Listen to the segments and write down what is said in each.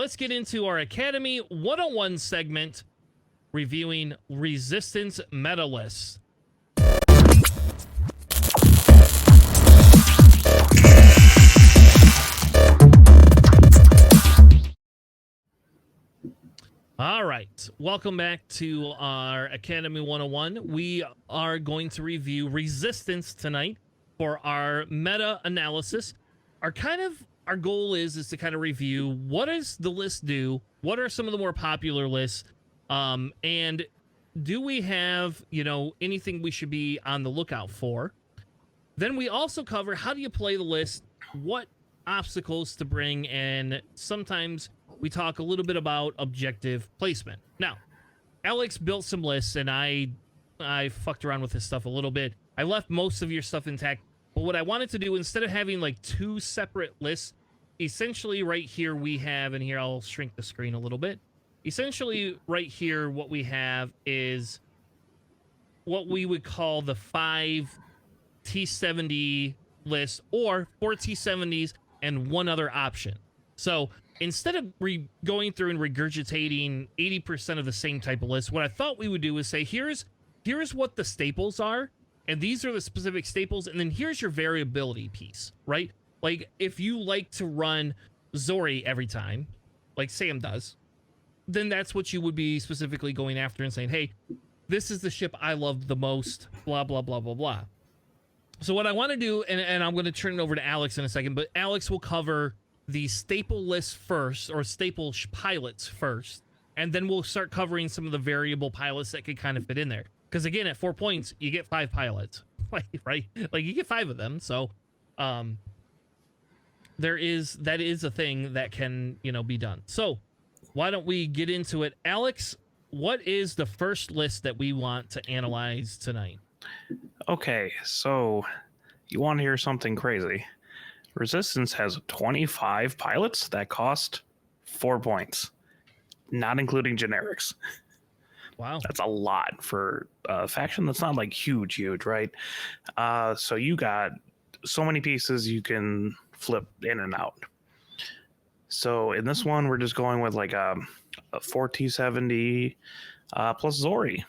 let's get into our Academy 101 segment, reviewing Resistance meta lists. All right, welcome back to our Academy 101. We are going to review Resistance tonight for our meta analysis. Our goal is to kind of review what does the list do, what are some of the more popular lists, and do we have, anything we should be on the lookout for. Then we also cover how do you play the list, what obstacles to bring, and sometimes we talk a little bit about objective placement. Now, Alex built some lists, and I fucked around with this stuff a little bit. I left most of your stuff intact, but what I wanted to do, instead of having like two separate lists, essentially right here we have, and here I'll shrink the screen a little bit. Essentially right here what we have is what we would call the 5 T70 list, or 4 T70s and one other option. So instead of going through and regurgitating 80% of the same type of list, what I thought we would do is say, here's what the staples are, and these are the specific staples, and then here's your variability piece, right? Like, if you like to run Zori every time, like Sam does, then that's what you would be specifically going after and saying, hey, this is the ship I love the most, blah, blah, blah, blah, blah. So what I want to do, and I'm going to turn it over to Alex in a second, but Alex will cover the staple list first, or staple pilots first, and then we'll start covering some of the variable pilots that could kind of fit in there. Because again, at 4 points, you get 5 pilots, right? Like, you get 5 of them. So, that is a thing that can, be done. So why don't we get into it? Alex, what is the first list that we want to analyze tonight? Okay, so you want to hear something crazy? Resistance has 25 pilots that cost 4 points, not including generics. Wow. That's a lot for a faction that's not like huge, right? So you got so many pieces you can flip in and out. So in this one, we're just going with like a 4 T70 plus Zori.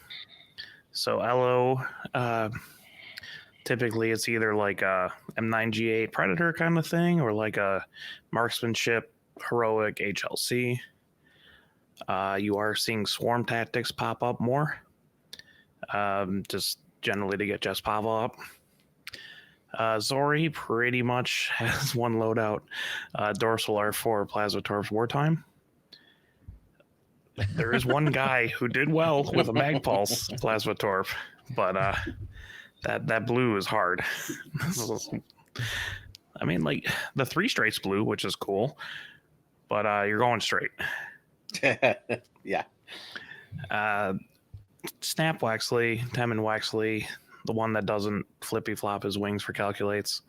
So LO, typically it's either like a M9G8 Predator kind of thing, or like a marksmanship heroic HLC. You are seeing swarm tactics pop up more, just generally to get Jespava up. Zori pretty much has one loadout, Dorsal R4 Plasma Torp's Wartime. There is one guy who did well with a Magpulse Plasma Torp, but that blue is hard. I mean, like, the 3 straights blue, which is cool, but you're going straight. Yeah. Snap Waxley, Temin Waxley, the one that doesn't flippy flop his wings for calculates.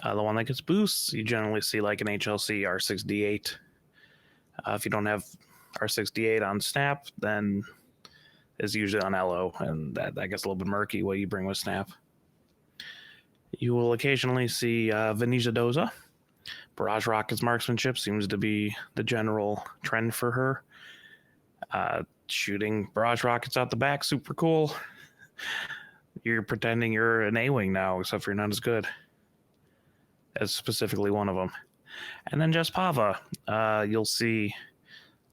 The one that gets boosts, you generally see like an HLC R6D8. If you don't have R6D8 on Snap, then it's usually on LO, and that gets a little bit murky what you bring with Snap. You will occasionally see Venetia Doza. Barrage Rocket's marksmanship seems to be the general trend for her. Shooting barrage rockets out the back, super cool. You're pretending you're an A-Wing now, except for you're not as good as specifically one of them. And then Jespava, you'll see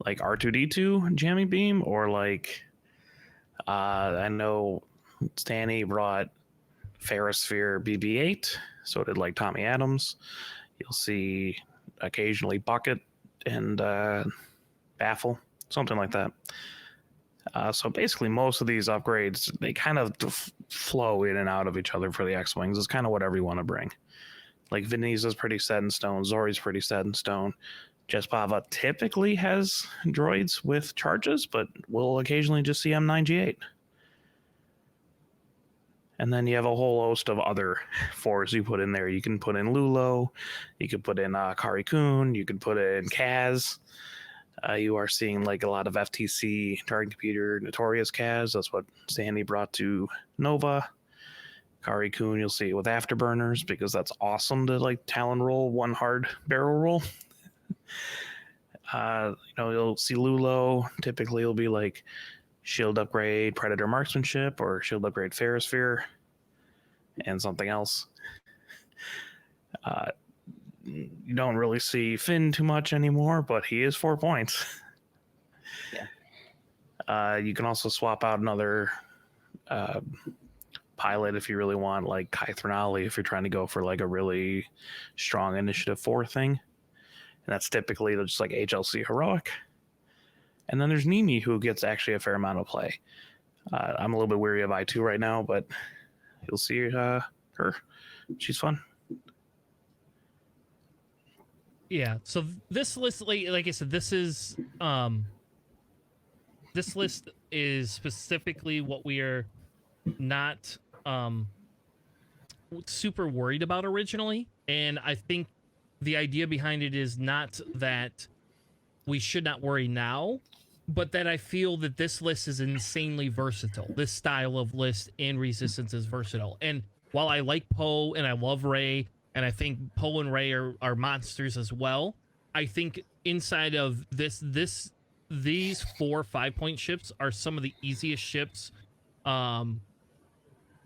like R2D2 jamming beam, or like I know Stanny brought Ferrosphere BB-8, so did like Tommy Adams. You'll see occasionally Bucket and Baffle, something like that. So basically most of these upgrades, they kind of flow in and out of each other for the X-Wings. It's kind of whatever you want to bring. Like Venetia's pretty set in stone. Zori's pretty set in stone. Jespava typically has droids with charges, but we'll occasionally just see M9G8. And then you have a whole host of other 4s you put in there. You can put in Lulo, you could put in Kari Kun, you could put in Kaz. You are seeing like a lot of FTC target computer Notorious Kaz. That's what Sandy brought to Nova. Kari Kun, you'll see it with Afterburners, because that's awesome to like Talon roll one hard barrel roll. You'll see Lulo. Typically, it'll be like shield upgrade Predator Marksmanship or shield upgrade Ferrosphere and something else. You don't really see Finn too much anymore, but he is 4 points. Yeah. You can also swap out another pilot if you really want, like Kai Threnali, if you're trying to go for like a really strong initiative 4 thing. And that's typically just like HLC heroic. And then there's Nimi, who gets actually a fair amount of play. I'm a little bit weary of I2 right now, but you'll see her. She's fun. Yeah. So this list, like I said, this list is specifically what we are not super worried about originally, and I think the idea behind it is not that we should not worry now, but that I feel that this list is insanely versatile. This style of list in Resistance is versatile, and while I like Poe and I love Rey, and I think Poe and Rey are monsters as well, I think inside of these 4 5-point ships are some of the easiest ships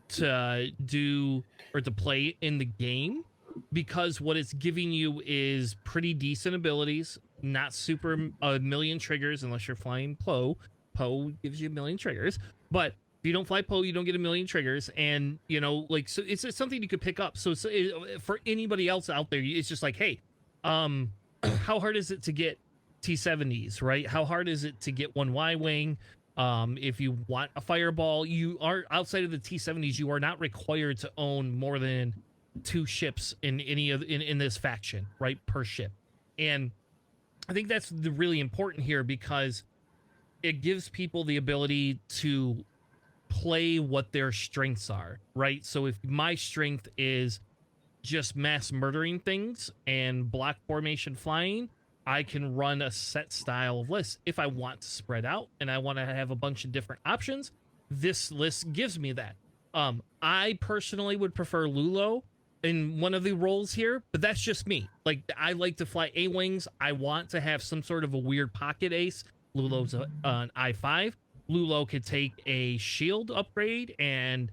to do or to play in the game, because what it's giving you is pretty decent abilities, not super a million triggers unless you're flying Poe. Poe gives you a million triggers, but if you don't fly Poe, you don't get a million triggers, and so it's something you could pick up. So for anybody else out there, it's just like, hey, how hard is it to get T70s, right? How hard is it to get one Y-wing? If you want a fireball, you are outside of the T70s, you are not required to own more than 2 ships in this faction, right, per ship. And I think that's really important here, because it gives people the ability to play what their strengths are, right? So if my strength is just mass murdering things and block formation flying, I can run a set style of list. If I want to spread out and I want to have a bunch of different options, this list gives me that. I personally would prefer Lulo in one of the roles here, but that's just me. Like, I like to fly A-wings. I want to have some sort of a weird pocket ace. Lulo's an I5. Lulo could take a shield upgrade, and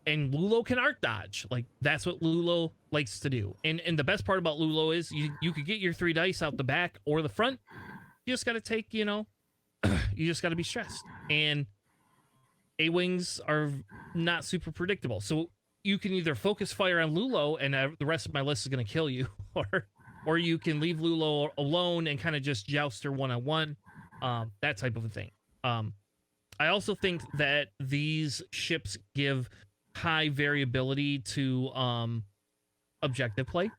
Lulo can arc dodge. Like, that's what Lulo likes to do. And the best part about Lulo is you could get your 3 dice out the back or the front. You just got to take, you just got to be stressed. And A-wings are not super predictable. So you can either focus fire on Lulo and the rest of my list is going to kill you, or you can leave Lulo alone and kind of just joust her one-on-one, that type of a thing. I also think that these ships give high variability to objective play,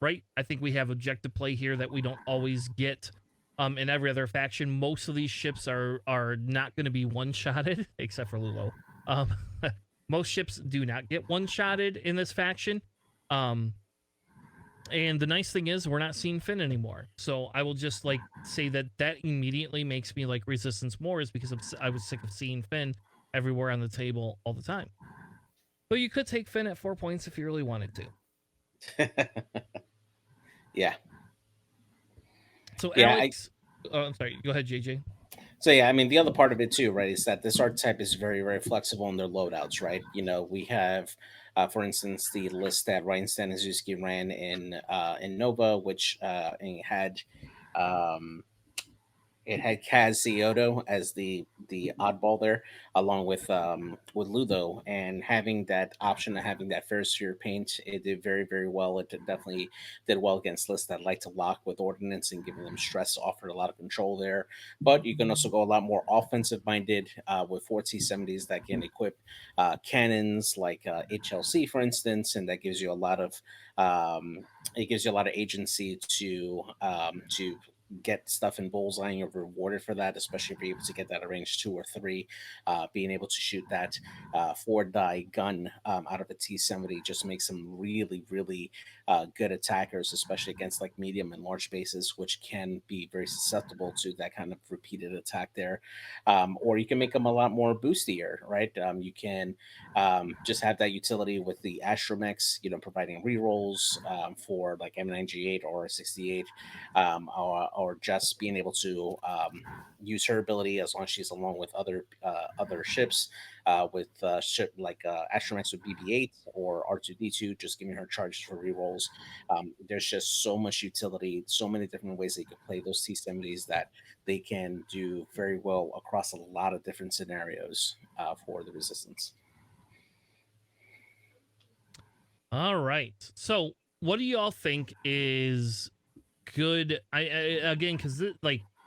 right? I think we have objective play here that we don't always get in every other faction. Most of these ships are not going to be one-shotted, except for Lulo. Most ships do not get one-shotted in this faction. And the nice thing is we're not seeing Finn anymore. So I will just say that immediately makes me like Resistance more, is because I was sick of seeing Finn everywhere on the table all the time. But you could take Finn at 4 points if you really wanted to. Yeah. So Yeah, Alex, I'm sorry. Go ahead, JJ. So yeah, I mean, the other part of it too, right, is that this archetype is very, very flexible in their loadouts, right? We have, for instance, the list that Ryan Staniszewski ran in Nova, which had it had Kaz Cioto as the oddball there, along with Ludo, and having that option of having that Ferrosphere paint, it did very, very well. It definitely did well against lists that like to lock with ordnance and giving them stress, offered a lot of control there. But you can also go a lot more offensive minded with 4 T70s that can equip cannons like HLC, for instance, and that gives you a lot of agency to get stuff in bullseye, and you're rewarded for that, especially if you're able to get that at range 2 or 3. Being able to shoot that 4-die gun out of a T70 just makes them really, really good attackers, especially against like medium and large bases, which can be very susceptible to that kind of repeated attack there. Or you can make them a lot more boostier, right? You can just have that utility with the Astromechs, providing rerolls for like M9G8 or 68, or just being able to use her ability as long as she's along with other ships, with ship like Astromech with BB-8 or R2D2, just giving her charges for rerolls. There's just so much utility, so many different ways that you could play those T-70s that they can do very well across a lot of different scenarios for the Resistance. All right. So, what do y'all think is good? I again, because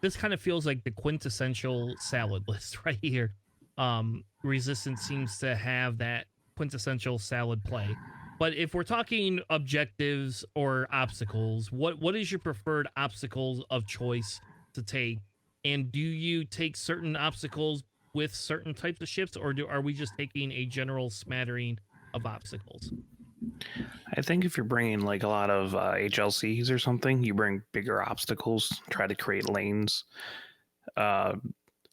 this kind of feels like the quintessential salad list right here. Resistance seems to have that quintessential salad play. But if we're talking objectives or obstacles, what is your preferred obstacles of choice to take? And do you take certain obstacles with certain types of ships, or are we just taking a general smattering of obstacles? I think if you're bringing like a lot of HLCs or something, you bring bigger obstacles, try to create lanes, uh,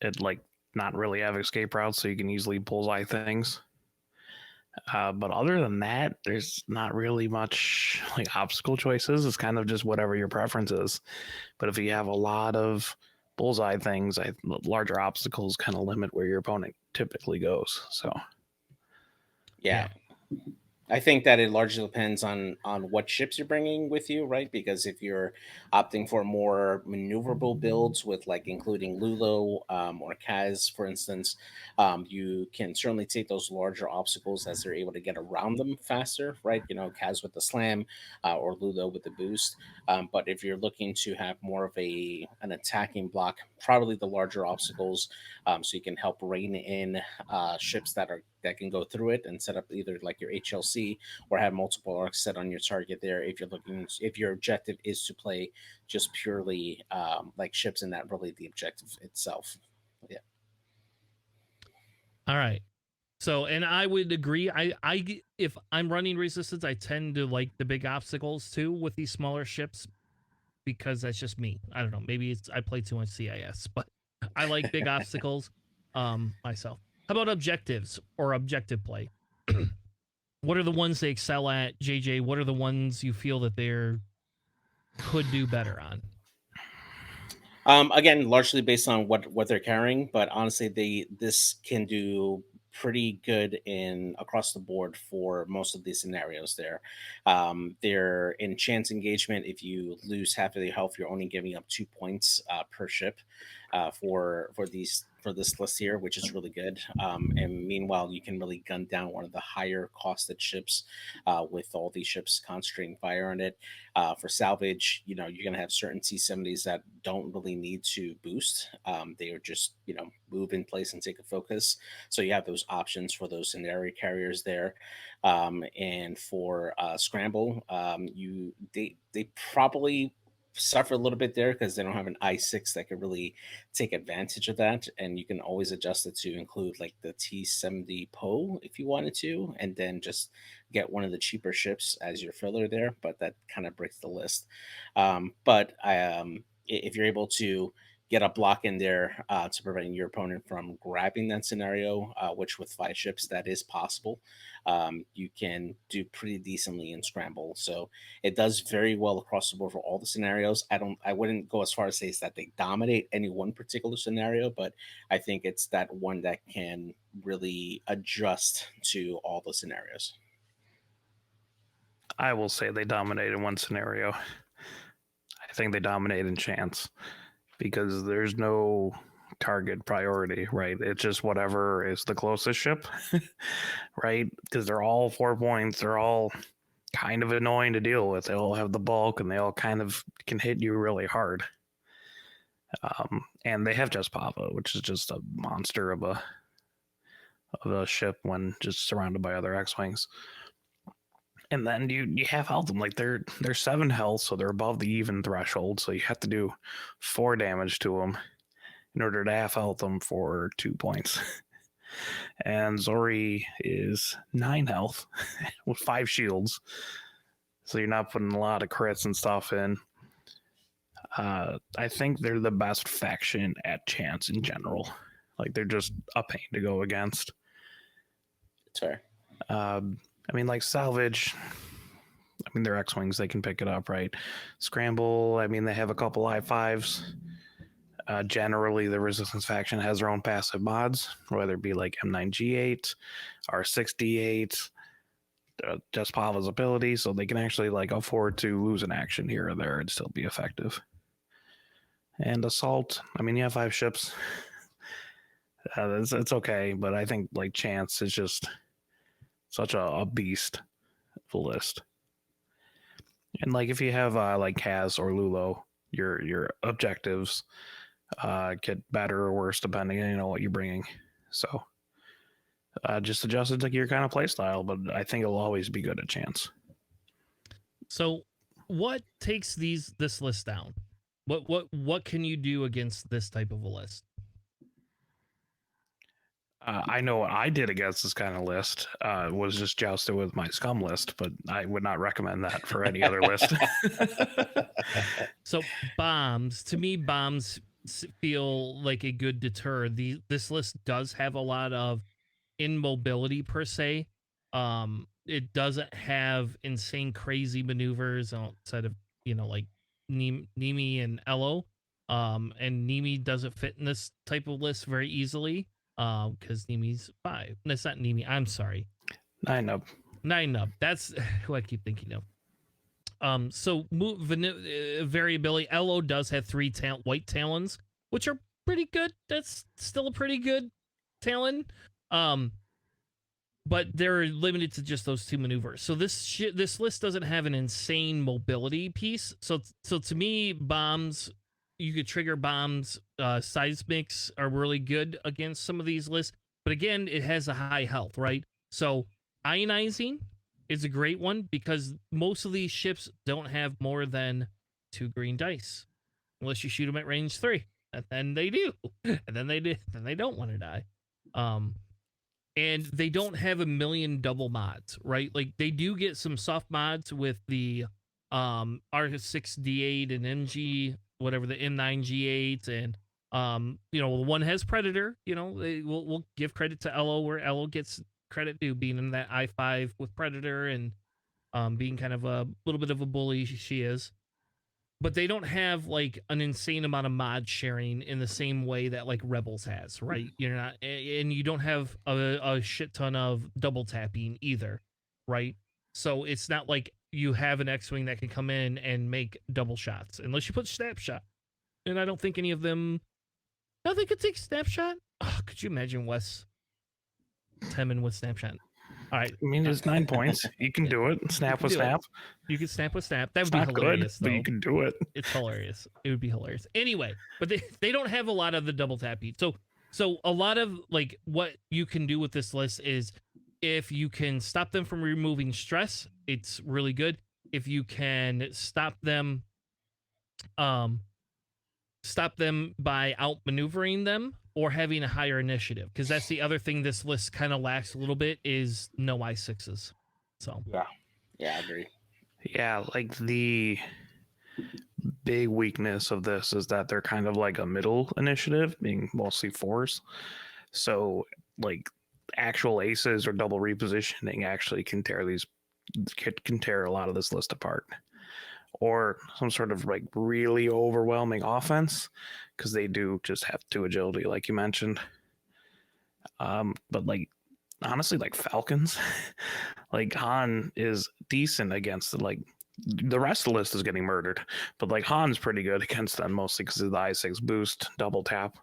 and like not really have escape routes, so you can easily bullseye things. But other than that, there's not really much like obstacle choices. It's kind of just whatever your preference is. But if you have a lot of bullseye things, larger obstacles kind of limit where your opponent typically goes. So Yeah. I think that it largely depends on what ships you're bringing with you, right? Because if you're opting for more maneuverable builds with like including Lulo or Kaz, for instance, you can certainly take those larger obstacles as they're able to get around them faster, right? You know, Kaz with the slam or Lulo with the boost. But if you're looking to have more of an attacking block, probably the larger obstacles, so you can help rein in ships that can go through it and set up either like your HLC or have multiple arcs set on your target there. If your objective is to play just purely like ships and not really the objective itself. Yeah. All right. So, and I would agree. If I'm running Resistance, I tend to like the big obstacles too with these smaller ships because that's just me. I don't know. Maybe it's I play too much CIS, but I like big obstacles myself. How about objectives or objective play? What are the ones they excel at, JJ? What are the ones you feel that they're could do better on? Again, largely based on what they're carrying, but honestly, this can do pretty good in across the board for most of these scenarios. They're in chance engagement. If you lose half of your health, you're only giving up 2 points per ship for this list here, which is really good. And meanwhile, you can really gun down one of the higher costed ships with all these ships concentrating fire on it. For salvage, you know, you're going to have certain T-70s that don't really need to boost. They are just, you know, move in place and take a focus. So you have those options for those scenario carriers there. And for scramble, they probably suffer a little bit there because they don't have an i6 that could really take advantage of that, and you can always adjust it to include like the T-70 Poe if you wanted to, and then just get one of the cheaper ships as your filler there, but that kind of breaks the list. If you're able to get a block in there to prevent your opponent from grabbing that scenario, which with 5 ships that is possible, you can do pretty decently in scramble. So it does very well across the board for all the scenarios. I wouldn't go as far as say that they dominate any one particular scenario, but I think it's that one that can really adjust to all the scenarios. I will say they dominate in one scenario. I think they dominate in chance because there's no target priority, right? It's just whatever is the closest ship, right? Because they're all 4 points. They're all kind of annoying to deal with. They all have the bulk and they all kind of can hit you really hard. And they have Just Pava, which is just a monster of a ship when just surrounded by other X-Wings. And then you half health them. Like they're 7 health, so they're above the even threshold. So you have to do 4 damage to them in order to half health them for 2 points. And Zori is 9 health with 5 shields. So you're not putting a lot of crits and stuff in. I think they're the best faction at chance in general. Like they're just a pain to go against. It's fair. I mean, like salvage. I mean, they're X-Wings, they can pick it up, right? Scramble, I mean, they have a couple I-5s. Generally, the Resistance faction has their own passive mods, whether it be like M9G8, R6D8, just Pava's ability, so they can actually like afford to lose an action here or there and still be effective. And Assault, I mean, you have 5 ships. It's okay, but I think like Chance is just such a beast of a list. And like if you have like Kaz or Lulo, your objectives get better or worse depending on what you're bringing. So just adjust it to your kind of play style, but I think it'll always be good at Chance. So what takes this list down? What can you do against this type of a list? I know what I did against this kind of list was just jousted with my scum list, but I would not recommend that for any other list. So bombs, to me, bombs feel like a good deter. This list does have a lot of immobility per se. It doesn't have insane crazy maneuvers outside of like Nimi and Elo. And Nimi doesn't fit in this type of list very easily. Because Nimi's 5. That's not Nimi. I'm sorry. 9-Nub. 9-Nub. That's who I keep thinking of. So variability. Elo does have 3 white talons, which are pretty good. That's still a pretty good talon. But they're limited to just those 2 maneuvers. So this list doesn't have an insane mobility piece. So to me, bombs. You could trigger bombs. Seismics are really good against some of these lists. But again, it has a high health, right? So ionizing is a great one because most of these ships don't have more than 2 green dice. Unless you shoot them at range 3. And then they do. And then they don't want to die. And they don't have a million double mods, right? Like they do get some soft mods with the R6D8 and MG, whatever, the M9G8, and one has Predator. We'll give credit to Elo where Elo gets credit due, being in that I-5 with Predator and being kind of a little bit of a bully. She is, but they don't have like an insane amount of mod sharing in the same way that like Rebels has, right? You're not, and you don't have a shit ton of double tapping either, right? So it's not like you have an X-Wing that can come in and make double shots, unless you put Snapshot. And I don't think any of them... No, they could take Snapshot. Oh, could you imagine Wes Temmin with Snapshot? All right. I mean, it's 9 points. You can do it. Snap with snap. You can snap with snap. That would It's be not hilarious, good, though. but you can do it. It's hilarious. It would be hilarious. Anyway, but they don't have a lot of the double tap beat. So a lot of like what you can do with this list is if you can stop them from removing stress, it's really good. If you can stop them by outmaneuvering them or having a higher initiative, because that's the other thing this list kind of lacks a little bit is no I6s. So yeah, I agree. Yeah, like the big weakness of this is that they're kind of like a middle initiative, being mostly 4s. So like actual aces or double repositioning actually can tear a lot of this list apart, or some sort of like really overwhelming offense because they do just have 2 agility, like you mentioned. But like honestly, like Falcons, like Han is decent against like the rest of the list is getting murdered, but like Han's pretty good against them mostly because of the I6 boost, double tap.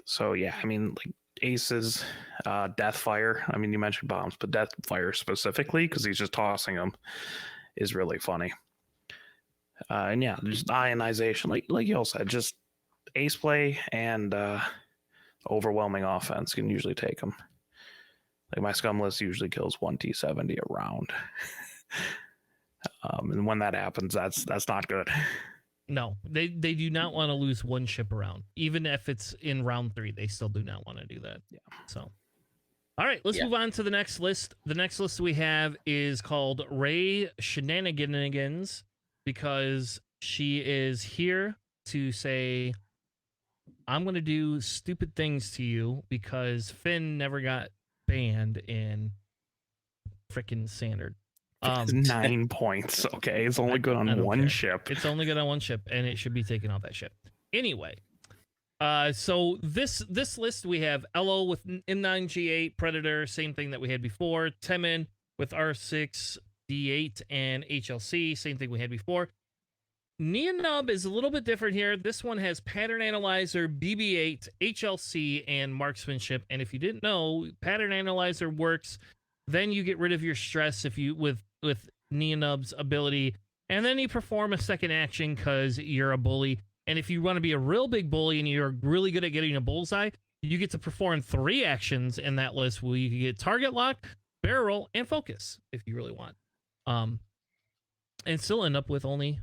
So yeah, I mean like aces, Deathfire. I mean, you mentioned bombs, but Deathfire specifically, because he's just tossing them, is really funny. And yeah, just ionization, like you all said, just ace play and overwhelming offense can usually take them. Like my scum list usually kills 1 T70 a round. And when that happens, that's not good. No, they do not want to lose 1 ship around. Even if it's in round 3, they still do not want to do that. Yeah. So, all right, let's move on to the next list. The next list we have is called Rey Shenanigans, because she is here to say, I'm going to do stupid things to you because Finn never got banned in frickin' standard. It's 9 points. Okay, it's only good I on don't one care. ship. It's only good on one ship, and it should be taken off that ship. Anyway, so this list we have Elo with M9G8 Predator, same thing that we had before. Temin with R6 D8 and HLC, same thing we had before. Neonub is a little bit different here. This one has Pattern Analyzer, BB8, HLC, and Marksmanship. And if you didn't know, Pattern Analyzer works. Then you get rid of your stress if you with Neonub's ability, and then you perform a second action because you're a bully. And if you want to be a real big bully and you're really good at getting a bullseye, you get to perform 3 actions in that list where you can get target lock, barrel roll, and focus if you really want. And still end up with only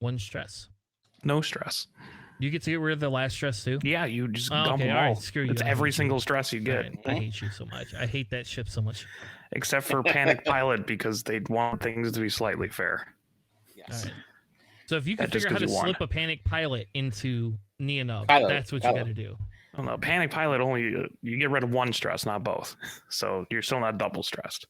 1 stress. No stress. You get to get rid of the last stress too? Yeah, you just dump them all all. right, screw you. It's I hate every you. single stress you All get, right, I hate you so much. I hate that ship so much. except for Panic Pilot because they want things to be slightly fair. Yes. All right. So if you can That just figure out how to 'cause you won. slip a Panic Pilot into Neonub, Pilot, that's what you Pilot. got to do. Oh, no, Panic Pilot only you get rid of 1 stress, not both. So you're still not double stressed.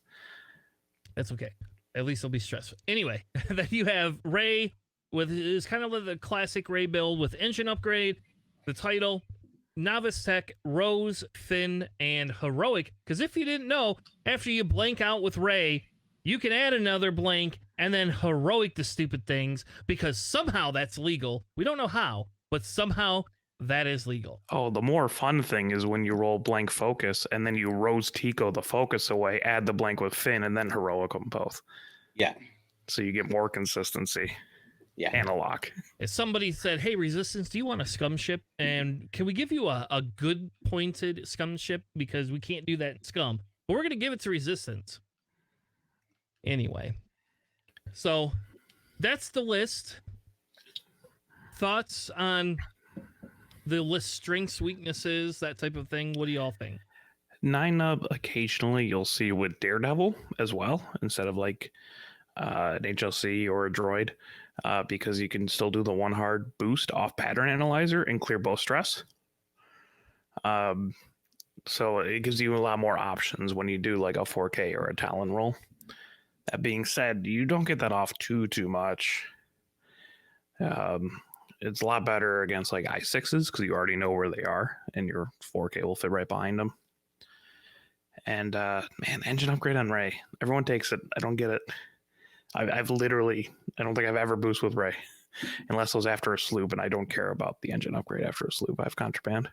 That's okay. At least it'll be stressful. Anyway, then you have Ray with is kind of the classic Ray build with engine upgrade, the title, Novice Tech, Rose, Finn, and Heroic. Because if you didn't know, after you blank out with Ray, you can add another blank and then Heroic the stupid things because somehow that's legal. We don't know how, but somehow that is legal. Oh, the more fun thing is when you roll blank focus and then you Rose Tico the focus away, add the blank with Finn, and then Heroic them both. Yeah. So you get more consistency Yeah. and a lock. If somebody said, "Hey, Resistance, do you want a scum ship? And can we give you a good pointed scum ship? Because we can't do that in scum, but we're going to give it to Resistance." Anyway, so that's the list. Thoughts on the list strengths, weaknesses, that type of thing? What do y'all think? 9-nub occasionally you'll see with Daredevil as well, instead of like an HLC or a droid, because you can still do the 1 hard boost off Pattern Analyzer and clear both stress. So it gives you a lot more options when you do like a 4K or a Talon roll. That being said, you don't get that off too much. It's a lot better against like I6s because you already know where they are and your 4K will fit right behind them. And man, engine upgrade on Ray. Everyone takes it. I don't get it. I've literally, I don't think I've ever boosted with Ray unless it was after a sloop, and I don't care about the engine upgrade after a sloop. I have Contraband.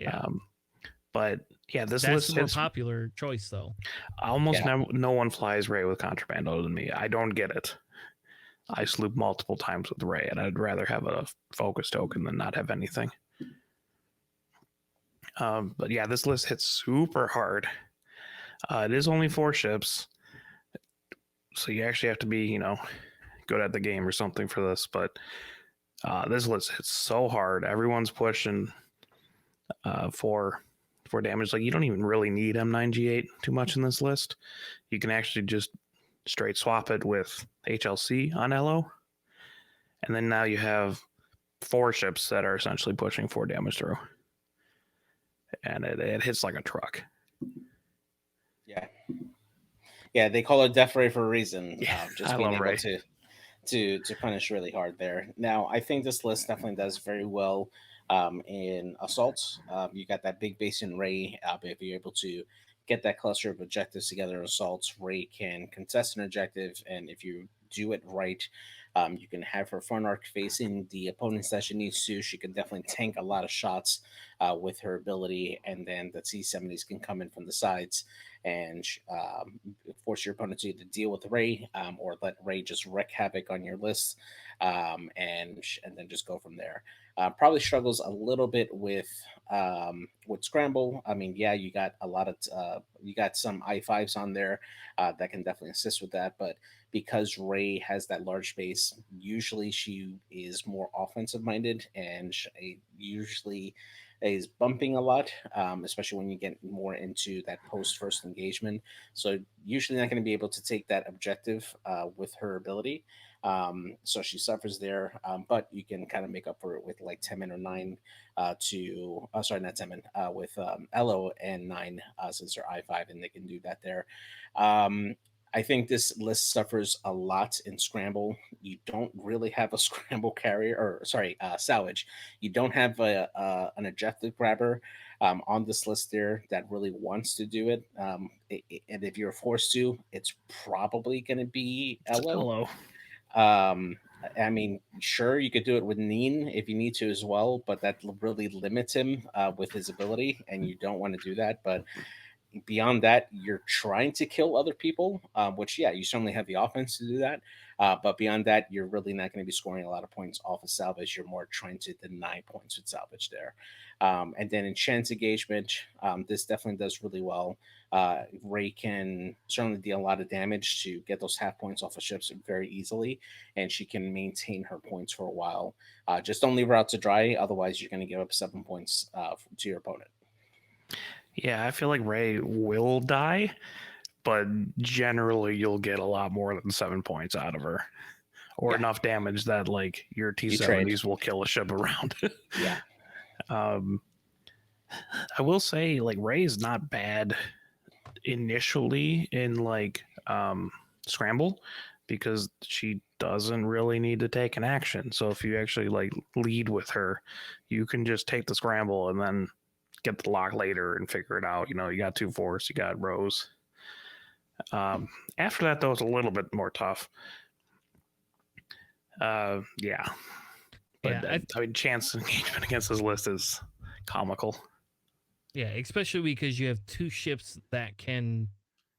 Yeah. But yeah, this That's list the more is popular choice, though. almost no one flies Ray with Contraband other than me. I don't get it. I sloop multiple times with Ray, and I'd rather have a focus token than not have anything. But yeah, this list hits super hard. It is only 4 ships, so you actually have to be, good at the game or something for this. But this list hits so hard. Everyone's pushing for damage. Like, you don't even really need M9G8 too much in this list. You can actually just straight swap it with HLC on Elo, and then now you have 4 ships that are essentially pushing 4 damage through, and it hits like a truck. Yeah, they call it Death Ray for a reason. Yeah, Just I being love able Ray. to punish really hard there. Now, I think this list definitely does very well in assaults. You got that big base in Ray. If you're able to get that cluster of objectives together in assaults, Ray can contest an objective, and if you do it right, you can have her front arc facing the opponents that she needs to. She can definitely tank a lot of shots with her ability, and then the T-70s can come in from the sides and force your opponent to either deal with Ray or let Ray just wreak havoc on your list, and then just go from there. Probably struggles a little bit with Scramble. I mean, yeah, you got a lot of you got some I5s on there that can definitely assist with that, but because Ray has that large base, usually she is more offensive minded and usually is bumping a lot, especially when you get more into that post first engagement. So usually not going to be able to take that objective with her ability. So she suffers there, but you can kind of make up for it with like Temin or 9 sorry, not Temin, with Elo and 9 since they're I5 and they can do that there. I think this list suffers a lot in scramble. You don't really have a scramble carrier, or sorry, salvage. You don't have an objective grabber on this list there that really wants to do it. And if you're forced to, it's probably going to be Elo. Hello. I mean, sure, you could do it with Neen if you need to as well, but that really limits him with his ability, and you don't want to do that. But beyond that, you're trying to kill other people, which, yeah, you certainly have the offense to do that. But beyond that, you're really not going to be scoring a lot of points off of salvage. You're more trying to deny points with salvage there. And then in chance engagement, this definitely does really well. Ray can certainly deal a lot of damage to get those half points off of ships very easily, and she can maintain her points for a while. Just don't leave her out to dry, otherwise you're going to give up 7 points to your opponent. Yeah, I feel like Ray will die, but generally you'll get a lot more than 7 points out of her, or Yeah. enough damage that like your trade. T70s will kill a ship around. Yeah. I will say like Ray is not bad initially in like scramble, because she doesn't really need to take an action. So if you actually like lead with her, you can just take the scramble and then get the lock later and figure it out. You know, you got 2 force, you got Rose. After that, though, it's a little bit more tough. Yeah. But Yeah, I mean, chance engagement against this list is comical. Yeah, especially because you have 2 ships that can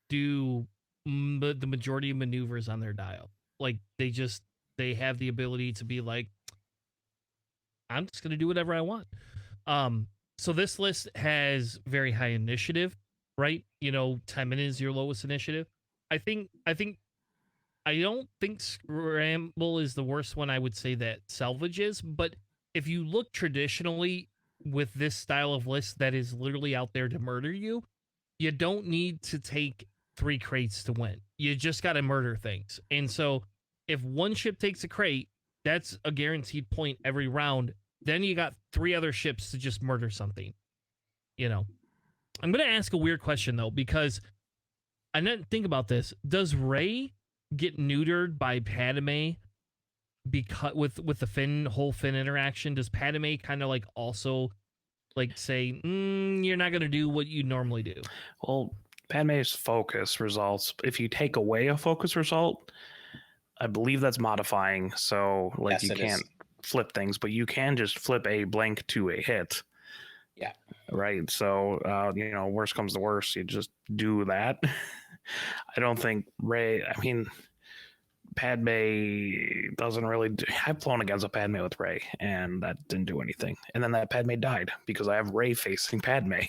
do the majority of maneuvers on their dial. Like they have the ability to be like, I'm just gonna do whatever I want. So this list has very high initiative, right? You know, Timon is your lowest initiative. I don't think scramble is the worst one. I would say that salvage is, but if you look traditionally with this style of list that is literally out there to murder you, you don't need to take 3 crates to win. You just got to murder things. And so if one ship takes a crate, that's a guaranteed point every round. Then you got 3 other ships to just murder something. You know, I'm going to ask a weird question though, because I didn't think about this. Does Ray get neutered by Padme because with the whole Finn interaction? Does Padme kind of like also like say, you're not going to do what you normally do? Well, Padme's focus results, if you take away a focus result, I believe that's modifying. So like Yes, you it can't is. flip things, but you can just flip a blank to a hit. Yeah. Right. So, you know, worst comes to worst, you just do that. I don't think Ray, I mean, Padme doesn't really I've flown against a Padme with Ray, and that didn't do anything. And then that Padme died because I have Ray facing Padme.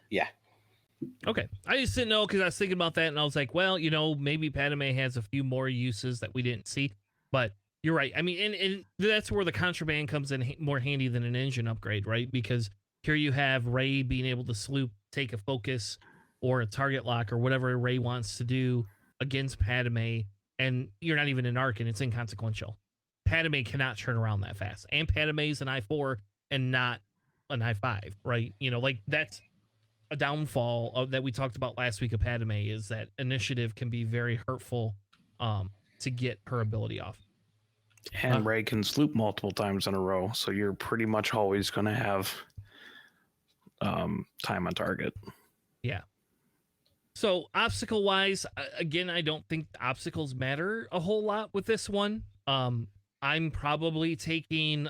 Yeah. Okay. I just didn't know because I was thinking about that and I was like, well, you know, maybe Padme has a few more uses that we didn't see. But you're right. I mean, and that's where the contraband comes in more handy than an engine upgrade, right? Because here you have Ray being able to sloop, take a focus or a target lock or whatever Ray wants to do against Padme, and you're not even an arc and it's inconsequential. Padme cannot turn around that fast. And Padme's an I-4 and not an I-5, right? You know, like that's a downfall that we talked about last week of Padme, is that initiative can be very hurtful to get her ability off. And Ray can sloop multiple times in a row, so you're pretty much always going to have time on target. Yeah. So obstacle wise, again, I don't think obstacles matter a whole lot with this one. I'm probably taking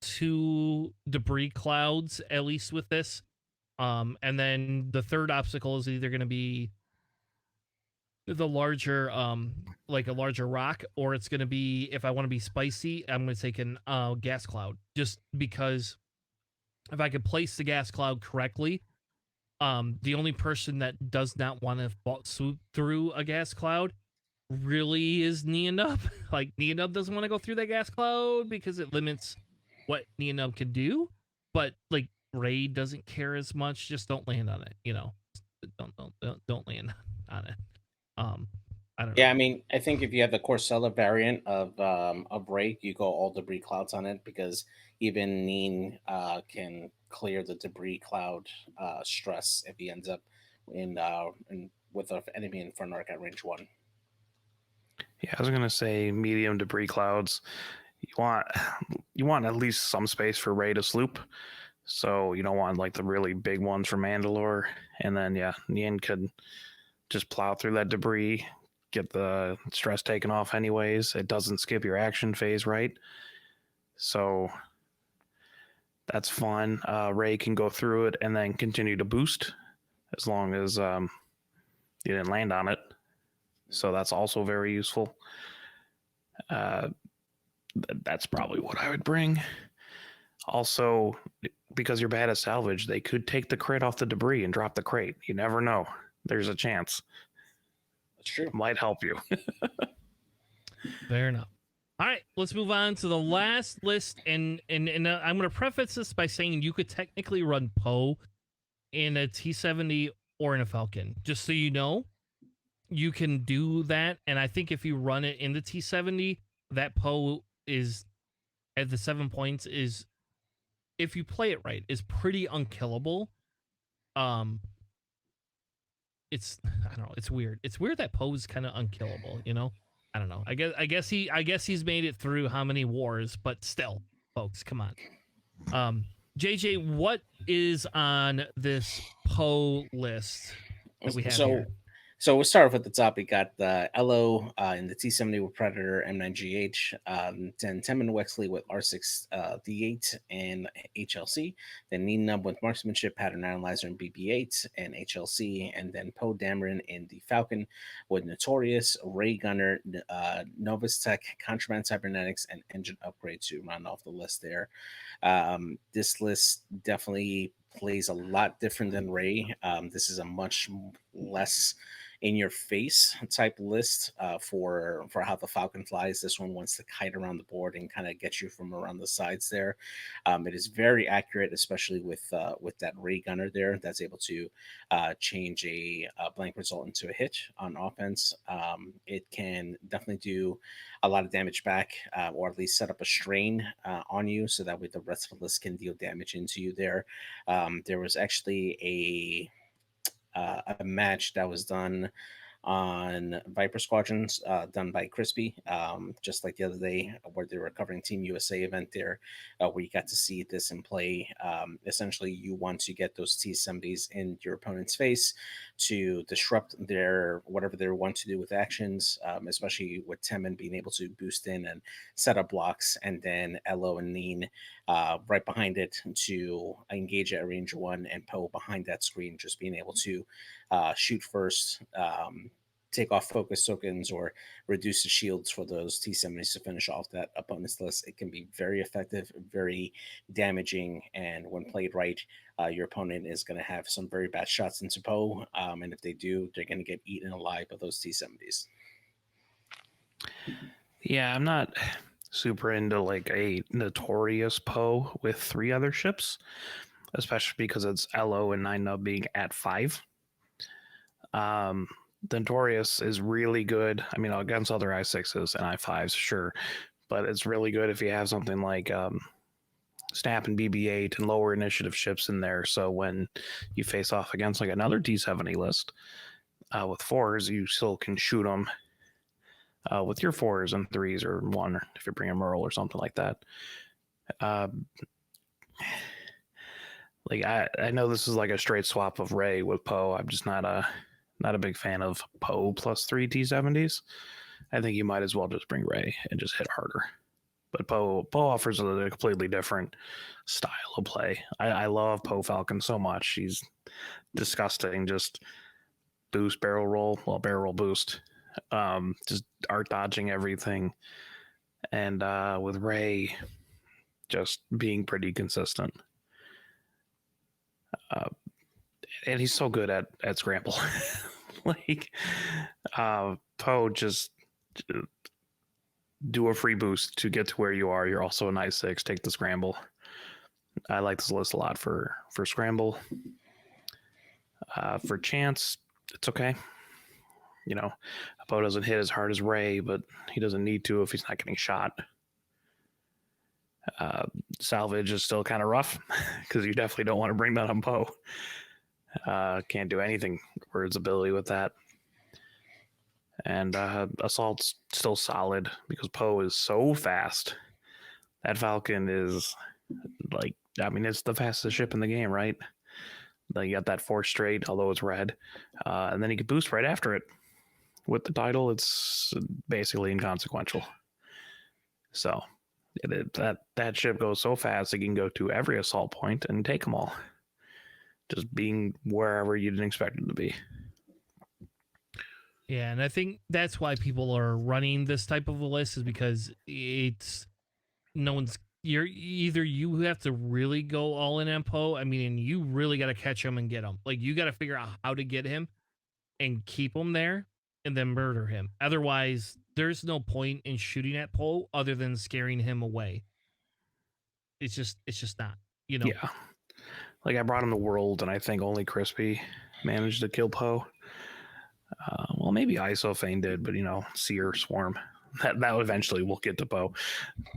2 debris clouds at least with this. And then the third obstacle is either going to be the larger like a larger rock, or it's going to be, if I want to be spicy, I'm going to take an gas cloud, just because if I could place the gas cloud correctly, the only person that does not want to swoop through a gas cloud really is Neonub. Like Neonub doesn't want to go through that gas cloud because it limits what Neonub can do, but like Ray doesn't care as much. Just don't land on it, you know. Don't land on it. I don't know. Yeah, I mean, I think if you have the Corcella variant of Ray, you go all debris clouds on it because even Neen can clear the debris cloud stress if he ends up in with an enemy in front arc at range 1. Yeah, I was gonna say medium debris clouds. You want you want at least some space for Ray to sloop. So you don't want like the really big ones from Mandalore. And then yeah, Nien could just plow through that debris, get the stress taken off anyways. It doesn't skip your action phase, right? So that's fun. Ray can go through it and then continue to boost as long as you didn't land on it. So that's also very useful. That's probably what I would bring. Also, because you're bad at salvage, they could take the crit off the debris and drop the crate. You never know. There's a chance. That's true. Might help you. Fair enough. All right, let's move on to the last list, and I'm going to preface this by saying you could technically run Poe in a T-70 or in a Falcon. Just so you know, you can do that, and I think if you run it in the T-70, that Poe is at the 7 points is, if you play it right, is pretty unkillable. It's I don't know, it's weird. It's weird that Poe is kind of unkillable, you know? I don't know. I guess he's made it through how many wars, but still, folks, come on. JJ, what is on this Poe list that we have here? So we'll start off at the top. We got the Elo in the T-70 with Predator M9GH, then Temmin Wexley with R6 D8 and HLC, then Neen Nub with Marksmanship, Pattern Analyzer, and BB8 and HLC, and then Poe Dameron in the Falcon with Notorious, Ray Gunner, Novus Tech, Contraband Cybernetics, and Engine Upgrade to round off the list there. This list definitely plays a lot different than Ray. This is a much less in your face type list for how the Falcon flies. This one wants to kite around the board and kind of get you from around the sides there. It is very accurate, especially with that Ray Gunner there that's able to change a blank result into a hit on offense. It can definitely do a lot of damage back, or at least set up a strain on you, so that way the rest of the list can deal damage into you there. There was actually a match that was done on Viper Squadrons, done by Crispy, just like the other day, where they were covering Team USA event there, where you got to see this in play. Essentially, you want to get those T-70s in your opponent's face to disrupt their whatever they want to do with actions, especially with Temmin being able to boost in and set up blocks, and then Elo and Neen right behind it to engage at range 1, and Poe behind that screen just being able to shoot first, take off focus tokens, or reduce the shields for those T-70s to finish off that opponent's list. It can be very effective, very damaging, and when played right, your opponent is going to have some very bad shots into Poe, and if they do, they're going to get eaten alive by those T-70s. Yeah, I'm not super into like a Notorious Poe with 3 other ships, especially because it's Elo and Nine Nub being at 5. The Notorious is really good. I mean, against other I6s and I5s, sure, but it's really good if you have something like Snap and BB8 and lower initiative ships in there. So when you face off against like another T-70 list with 4s, you still can shoot them with your 4s and 3s, or 1 or if you bring a Merle or something like that. Like I know this is like a straight swap of Ray with Poe. I'm just not a big fan of Poe plus 3 T-70s. I think you might as well just bring Ray and just hit harder. But Poe offers a completely different style of play. I love Poe Falcon so much. He's disgusting. Just boost, barrel roll, boost. Just art dodging everything. And with Ray just being pretty consistent. And he's so good at scramble. Like Poe, just do a free boost to get to where you are. You're also an I6, take the scramble. I like this list a lot for scramble. For chance, it's okay. You know, Poe doesn't hit as hard as Ray, but he doesn't need to if he's not getting shot. Salvage is still kind of rough because you definitely don't want to bring that on Poe. Can't do anything for his ability with that. And Assault's still solid because Poe is so fast. That Falcon is like, I mean, it's the fastest ship in the game, right? You got that 4 straight, although it's red. And then he could boost right after it. With the title, it's basically inconsequential. So that ship goes so fast it can go to every assault point and take them all. Just being wherever you didn't expect it to be. Yeah, and I think that's why people are running this type of a list, is because it's no one's you have to really go all in on Poe. I mean, and you really got to catch him and get him. Like, you got to figure out how to get him and keep him there and then murder him. Otherwise, there's no point in shooting at Poe other than scaring him away. It's just not, you know. Yeah. Like, I brought him to World, and I think only Crispy managed to kill Poe. Well, maybe Isophane did, but, you know, Seer, Swarm, that eventually will get to Poe.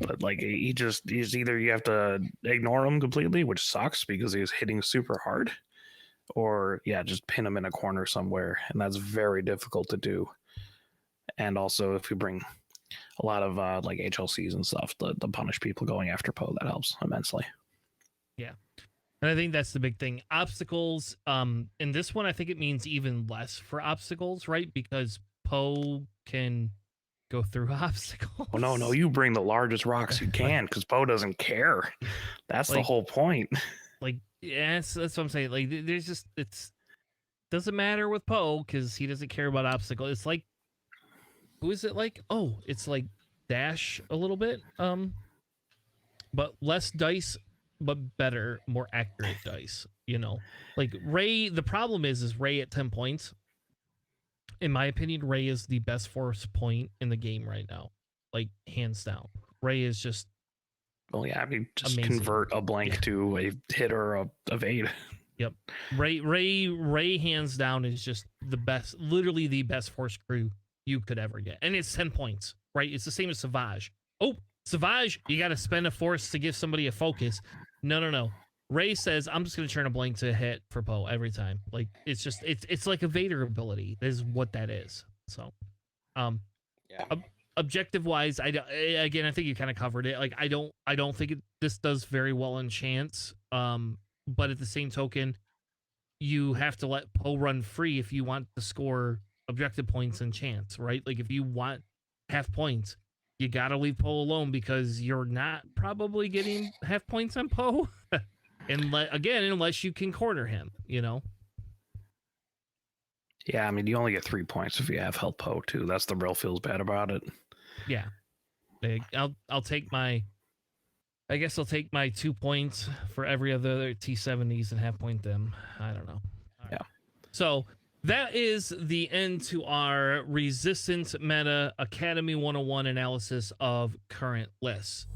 But, like, he's either you have to ignore him completely, which sucks because he's hitting super hard, or, yeah, just pin him in a corner somewhere, and that's very difficult to do. And also, if you bring a lot of, like, HLCs and stuff, the punish people going after Poe, that helps immensely. Yeah. And I think that's the big thing. Obstacles, in this one, I think it means even less for obstacles, right? Because Poe can go through obstacles. Well, no, you bring the largest rocks you can because Poe doesn't care. That's the whole point. Like, yes, that's what I'm saying. Like, there's just, doesn't matter with Poe because he doesn't care about obstacles. It's like, who is it like? Oh, it's like Dash a little bit, but less dice, but better, more accurate dice, you know. Like Ray, the problem is Ray at 10 points. In my opinion, Ray is the best force point in the game right now. Like, hands down. Ray is just, well, yeah, I mean, just amazing. Convert a blank to a hit or a evade. Yep. Ray hands down is just the best, literally the best force crew you could ever get. And it's 10 points, right? It's the same as Savage. Oh, Savage, you got to spend a force to give somebody a focus. No. Ray says, I'm just going to turn a blank to a hit for Poe every time. Like, it's just, it's like a Vader ability is what that is. So, Yeah. Objective wise, I think you kind of covered it. Like, I don't think this does very well in chance. But at the same token, you have to let Poe run free if you want to score objective points and chance, right? Like, if you want half points, you got to leave Poe alone because you're not probably getting half points on Poe. And unless you can corner him, you know? Yeah, I mean, you only get 3 points if you have help Poe, too. That's the real feels bad about it. Yeah. I'll take my 2 points for every other T70s and half point them. I don't know. Yeah. So that is the end to our Resistance Meta Academy 101 analysis of current lists.